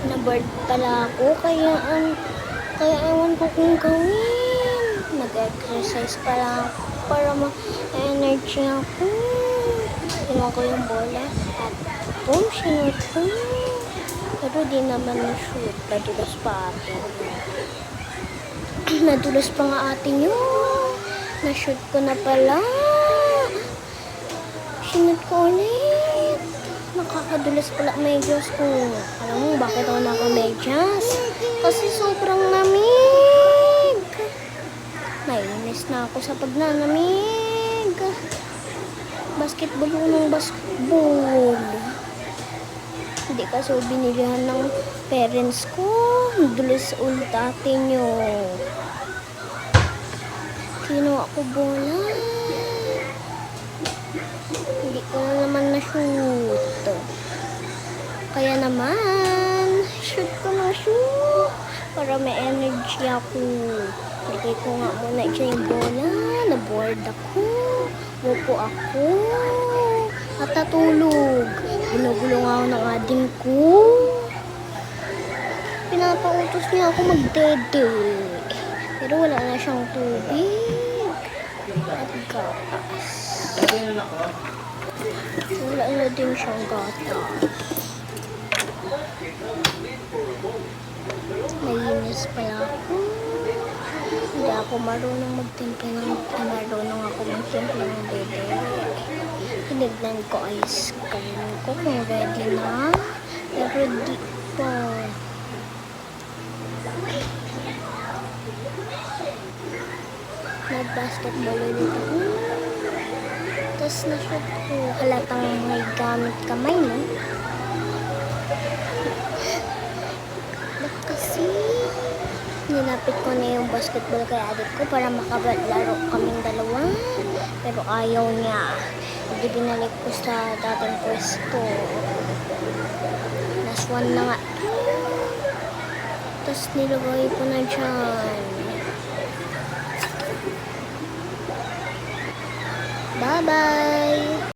Na-bored pala ako, kaya ewan ko kung gawin. Nag-exercise pala ako para ma-energy ako. Kinuha ko yung bola at boom, sinut ko. Pero di naman na-shoot. Nadulas pa atin. Nadulas pa nga atin yun. Na-shoot ko na pala. Sinut ko ulit. Nakakadulas pala medyas ko. Alam mo bakit ako naka-medyas? Kasi sobrang lamig. Nainis na ako sa pagnanamig. Basketball ng basketball. Hindi kasi binilihan ng parents ko. Dulas ulit atin yun. Kinuha ko bola. Hindi ko na naman na-shoot. Kaya naman, shoot ko na shoot. Para may energy ako. Lagay ko nga muna dyan yung bola. Na-bored ako. Upo ako. At natulog. Binugulong ako ng ading ko. Pinapautos niya ako magdede. Pero wala na siyang tubig. At gatas. Wala na din siyang gatas. Nainis pala ako. Hindi ako marunong magtimpla ng bebe. Tinignan ko ice cream ko kung ready na. Pero di pa. Nag-basketball ulit ako. Tapos na-shoot ko. Halatang may gamit kamay, no? Ba't kasi nilapit ko na yung basketball kay adik ko para makabalaro kaming dalawa. Pero ayaw niya. Hindi binalik ko sa dating pwesto. Last one na nga. Tapos nilagay ko na dyan. Bye-bye!